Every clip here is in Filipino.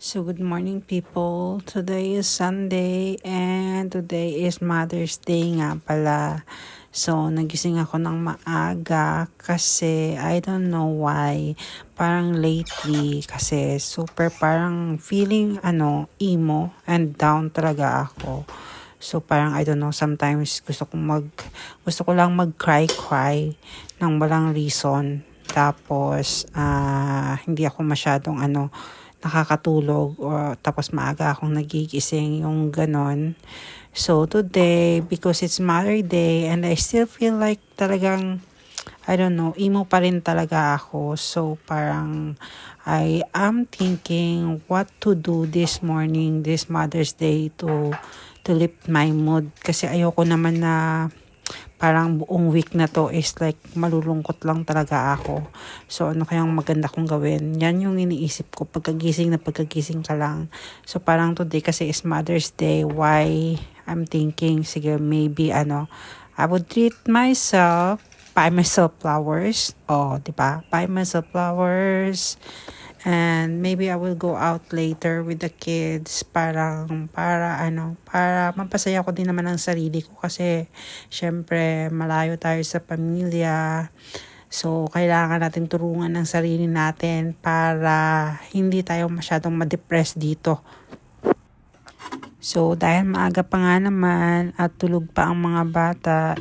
So good morning people. Today is Sunday and today is Mother's Day nga pala. So nagising ako ng maaga kasi I don't know why. Parang lately kasi super parang feeling emo and down talaga ako. So parang I don't know, sometimes gusto ko lang mag-cry ng walang reason. Tapos hindi ako masyadong nakakatulog or tapos maaga akong nagigising yung ganon. So today, because it's Mother Day and I still feel like talagang I don't know, emo pa rin talaga ako. So parang I am thinking what to do this morning, this Mother's Day to lift my mood kasi ayoko naman na parang buong week na to is like malulungkot lang talaga ako. So ano kayang maganda kong gawin? Yan yung iniisip ko pagkagising ka lang. So parang today kasi is Mother's Day. Why? I'm thinking sige maybe I would treat myself, buy myself flowers. Oh, 'di ba? Buy myself flowers. And maybe I will go out later with the kids para mapasaya ko din naman ang sarili ko kasi syempre malayo tayo sa pamilya. So kailangan natin tulungan ang sarili natin para hindi tayo masyadong ma-depress dito. So dahil maaga pa nga naman at tulog pa ang mga bata,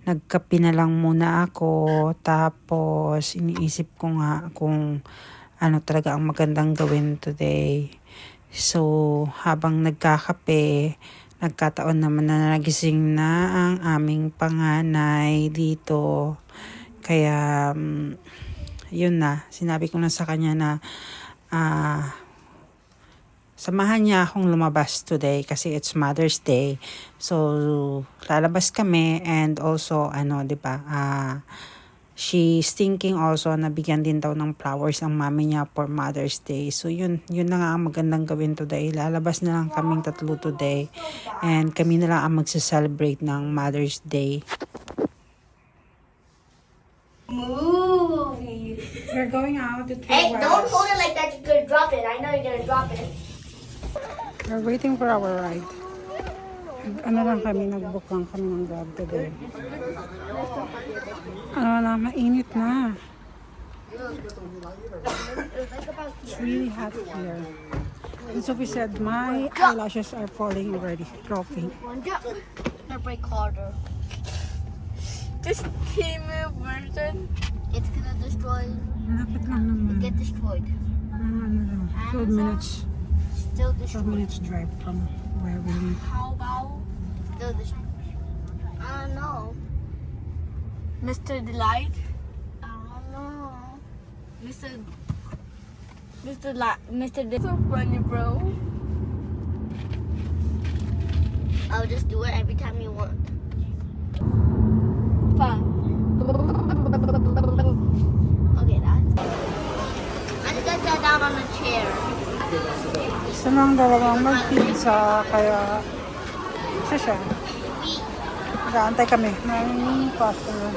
nagkape na lang muna ako. Tapos iniisip ko nga kung ano talaga ang magandang gawin today. So habang nagkakape, nagkataon naman na nagising na ang aming panganay dito. Kaya yun na, sinabi ko na sa kanya na samahan niya akong lumabas today kasi it's Mother's Day. So, lalabas kami and also, 'di ba, she's thinking also na bigyan din daw ng flowers ang mami niya for Mother's Day. So, yun na nga ang magandang gawin today. Lalabas na lang kaming tatlo today and kami na lang ang magse-celebrate ng Mother's Day. Movie. We're going out to Hey, don't hold it like that. You're gonna drop it. I know you're gonna drop it. We're waiting for our ride. Nag-book lang kami ng Grab today. Mainit na. It's really hot here. And Sophie said, my eyelashes are falling already, dropping. Gonna break harder. This Timu version. It's gonna destroy. Malapit lang naman. Get destroyed. 12 minutes. Still 12 destroyed. minutes drive from where we live. How about Still destroyed. I don't know. Mr. Delight? I don't know. Mr. So funny, bro. I'll just do it every time you want. Pa. Okay, that's. I just got sat down on a chair. Gusto lang dalawang mag-pizza, kaya siya. Nag-aantay kami ng customer.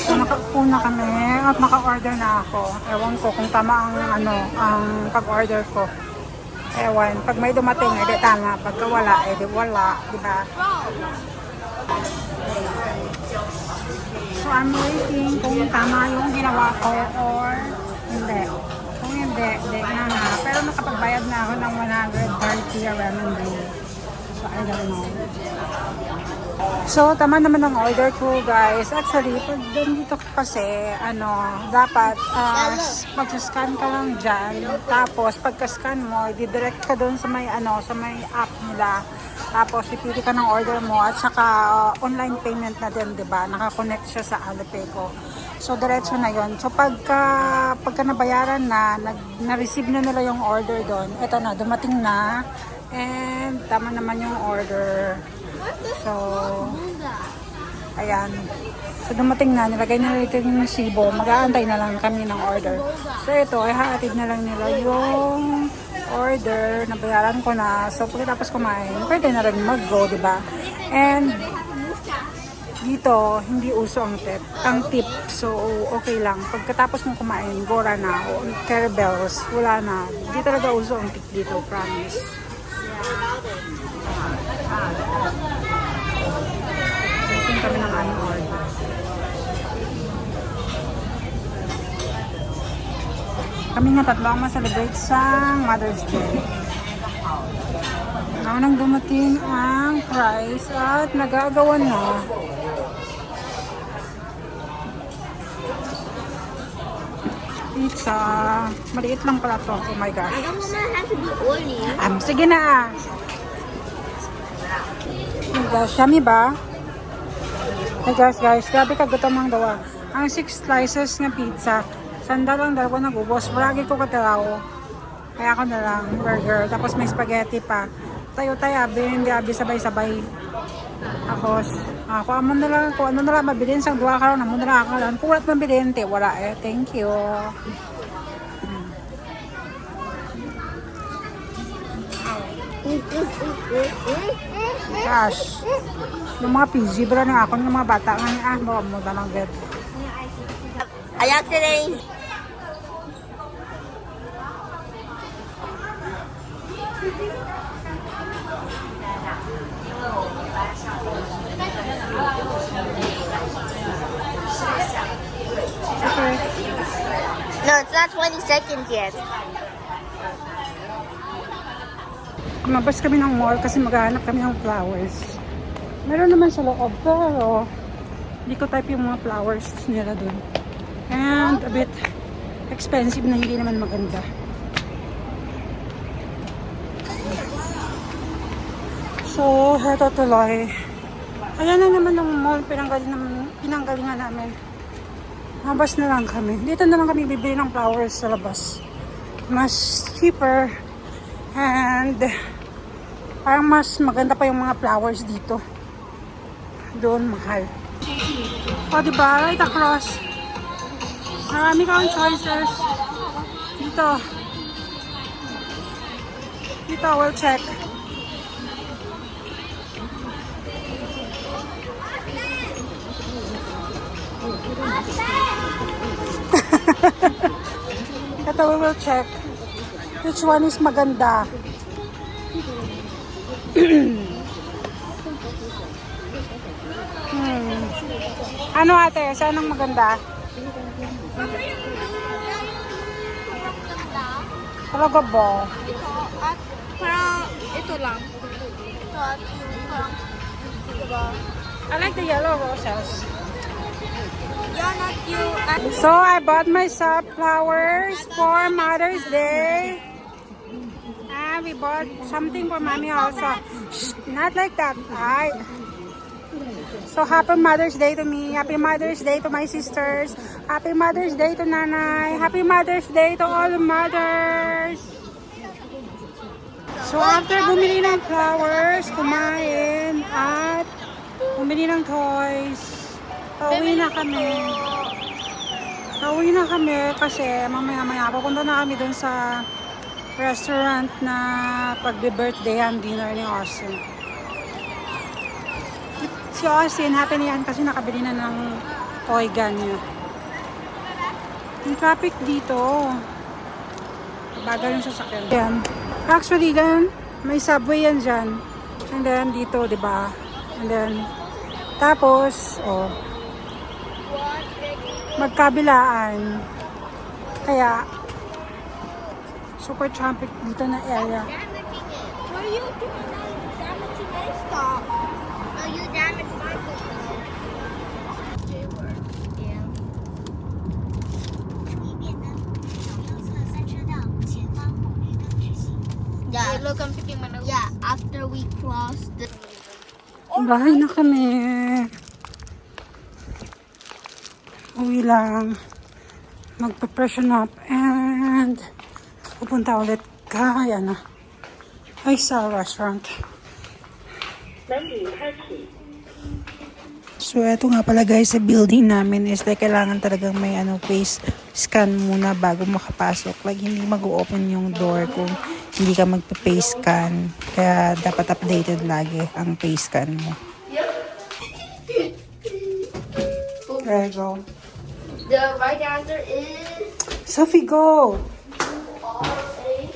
So, nakaupo na kami at naka-order na ako. Ewan ko kung tama ang pag-order ko. Ewan, pag may dumating, edi tama. Pagka wala, edi wala. Diba? So, I'm waiting kung tama yung ginawa ko or hindi. Kung hindi na. Pero nakapagbayad na ako ng 130 RMB. So, I don't know. So, tama naman ang order ko, guys. Actually, pag dito kasi, dapat mag-scan ka lang dyan. Tapos, pagka-scan mo, i-direct ka doon sa may app nila. Tapos, pipili ka ng order mo at saka online payment na din, diba? Naka-connect siya sa Alipay ko. So, diretso na yon. So, pagka nabayaran na-receive na nila yung order doon. Ito na, dumating na. And, tama naman yung order. So, ayan. So, dumating na. Nilagay na ito yung resibo. Mag-aantay na lang kami ng order. So, ito, ihahatid na lang nila yung order. Nabayaran ko na. So, pagkatapos kumain, pwede na rin mag-go, diba? And, Dito, hindi uso ang tip. So, okay lang. Pagkatapos mong kumain, gora na. O carebells, wala na. Hindi talaga uso ang tip dito, promise. Waiting kami ng aming order. Kami nga tatlo ang ma-celebrate sa Mother's Day. Nang dumating ang price at nagagawan na. Pizza. Maliit lang pala to. Oh my gosh. I don't want to have to be oily. Sige na. Oh my gosh, yummy ba? Hey guys, grabe ka gutom ang dawa. Ang 6 slices ng pizza, sandal lang dalawa nagubos. Maragi ko katalaw. Kaya ako na lang, burger. Tapos may spaghetti pa. Tayo-tayo, hindi abi sabay-sabay. Ako amo na lang, kung ano na lang mabilin sang duwa karon, amo na lang ako lang. Kung walat mabilin, wala eh. Thank you. Gosh. Yung mga PG, bro na ako, yung mga bata nga, baka mo ba ng bed. I accidentally. Okay. No, it's not 20 seconds yet. Lumabas kami ng mall kasi maghahanap kami ng flowers. Meron naman sa loob, pero hindi ko type yung mga flowers nila dun. And a bit expensive na hindi naman maganda. So, heto tuloy. Ayan na naman ang mall, pinanggalingan namin. Labas na lang kami. Dito na lang kami bibili ng flowers sa labas. Mas cheaper. And parang mas maganda pa yung mga flowers dito. Doon mahal. O diba? Right across. Marami kang choices. Dito. Dito, we'll check. Ito, we will check which one is maganda. Ano ate? Saan ang maganda? Talaga ba? At parang ito lang. Ito at yung parang, diba? I like the yellow roses. Yeah, not you. So I bought myself flowers for Mother's Day. And we bought something for mommy also. Shh, not like that. Right? So happy Mother's Day to me. Happy Mother's Day to my sisters. Happy Mother's Day to Nanay. Happy Mother's Day to all the mothers. So after bumili ng flowers, kumain at bumili ng toys, pauwi na kami. Pauwi na kami kasi mamaya-maya papunta na kami dun sa restaurant na pagbe-birthday and dinner ni Austin. Si Austin, happy na yan kasi nakabili na ng toy gun niya. Yung traffic dito, bagal yung sasakyan. Yan. Actually, ganun, may subway yan dyan. And then, dito, di ba? And then, tapos, magkabilaan. Kaya, super traffic dito na area. What are you doing? Damaging my stop. No, you damaged my foot. J-word. Yeah. Yeah. Wait, look, I'm picking my nose. Yeah, after we cross the... Bahay na kami. Uwi lang. Magpa-freshen up and pupunta ulit kaya na. Ay, sa restaurant. So, eto nga pala guys, sa building namin is like kailangan talagang may face scan muna bago makapasok. Like, hindi mag-open yung door kung hindi ka magpa-face scan. Kaya, dapat updated lagi ang face scan mo. There you go. The right answer is Sophie, go. R-A.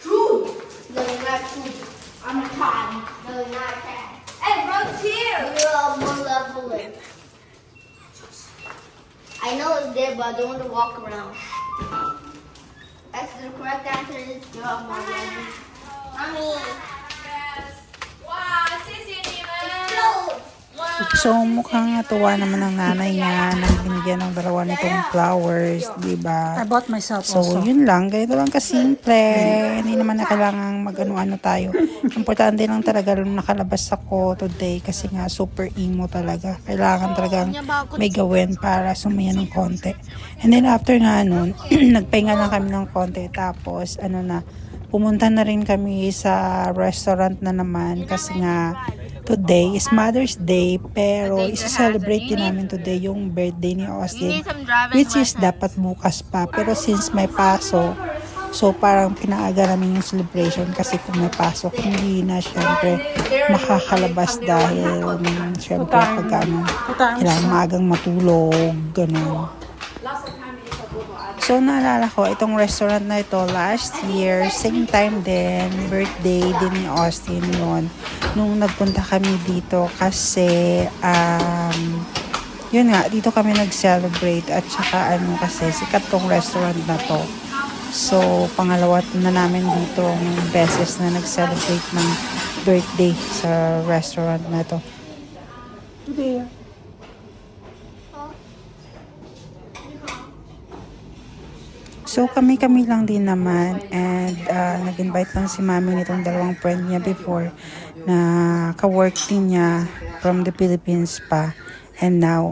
True. No, not true. I'm a cat. No, not a cat. Hey, bro's here. You're a malevolent. I know it's there, but I don't want to walk around. That's the correct answer is you're a malevolent. Mommy. Wow, 谢谢你们。 Explode. So, mukhang natuwa naman ang nanay niya nang binigyan ng dalawa nitong flowers, di ba? I bought myself So, also. yun lang. Ganito lang kasimple. Hindi naman na kailangang mag-ano-ano tayo. Importante lang talaga nung nakalabas ako today kasi nga super emo talaga. Kailangan talagang may gawin para sumaya ng konti. And then after nga nun, nagpahinga lang kami ng konti. Tapos, pumunta na rin kami sa restaurant na naman kasi nga today is Mother's Day pero isa-celebrate din namin today yung birthday ni Austin which is dapat bukas pa pero since may pasok so parang pinaaga namin yung celebration kasi kung may pasok hindi na syempre makakalabas dahil syempre pag kailangan maagang matulog ganun. So, naalala ko, itong restaurant na ito, last year, same time din, birthday din ni Austin yun, nung nagpunta kami dito kasi, yun nga, dito kami nag-celebrate at saka kasi, sikat tong restaurant na to. So, pangalawa na namin dito ng beses na nag-celebrate ng birthday sa restaurant na to. Today, so, kami lang din naman and nag-invite lang si mami nitong dalawang friend niya before na ka-work din niya from the Philippines pa and now,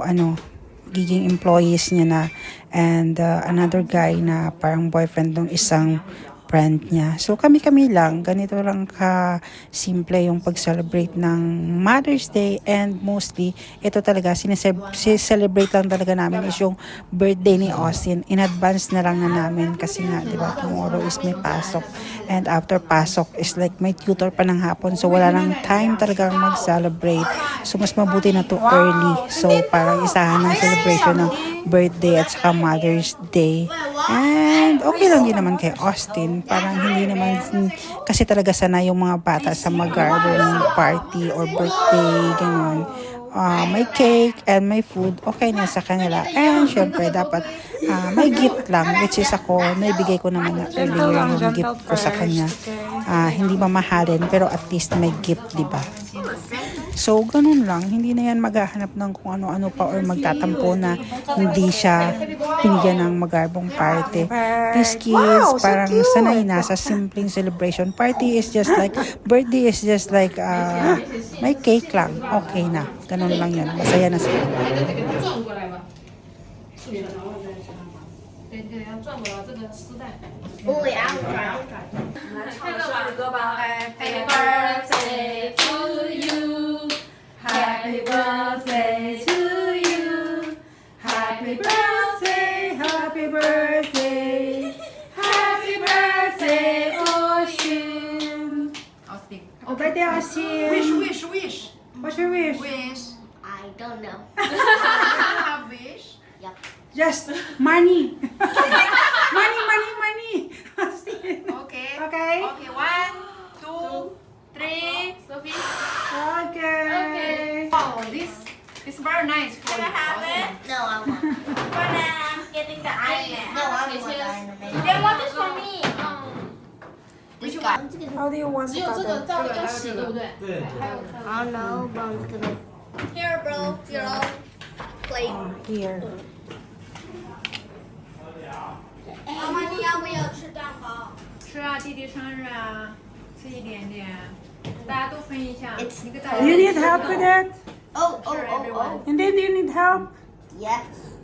giging employees niya na and another guy na parang boyfriend ng isang friend niya. So, kami lang. Ganito lang ka-simple yung pag-celebrate ng Mother's Day and mostly, ito talaga, celebrate lang talaga namin is yung birthday ni Austin. In advance na lang na namin kasi nga, di ba, tomorrow is may pasok. And after pasok is like may tutor pa ng hapon. So, wala nang time talagang mag-celebrate. So, mas mabuti na to early. So, parang isahan ng celebration ng birthday at saka Mother's Day. And okay lang din naman kay Austin. Parang hindi naman, kasi talaga sana yung mga bata sa mag-garden party or birthday, gano'n. May cake and may food, okay na sa kanila. And syempre, dapat may gift lang, which is ako, naibigay ko naman na earlier yung gift ko sa kanya. Hindi mamahalin, pero at least may gift, di ba? So, ganun lang. Hindi na yan maghahanap ng kung ano-ano pa or magtatampo na hindi siya pinigyan ng magarbong party. These kids, parang sanay na sa simpleng celebration. Party is just like, birthday is just like, may cake lang. Okay na. Ganun lang yan. Masaya na sila. 对对，要转过来这个丝带。 Oh, yeah, I'll try. 唱首歌吧。Happy birthday to you. Happy birthday to you. Happy birthday, happy birthday. Happy birthday, Austin. Austin. Oh, birthday, Austin! Wish. What's your wish? Wish. I don't know. Have wish. Yep. Just money! money! Austin! Okay. Okay? Okay. 1, 2, 3. Sophie. Okay. Oh, this very nice for you. Austin. No, I want. I'm getting the iPad. No, I want the animation. Then what is for me? This guy. How do you want to cut it? 照要洗对不对？ I don't know, but I'm just gonna. Here, bro, your own plate. Here. 妈妈，你要不要吃蛋糕？吃啊，弟弟生日啊，吃一点点，大家都分一下。 It's 一个蛋糕。 You need help with that? Oh. And then do you need help? Yes.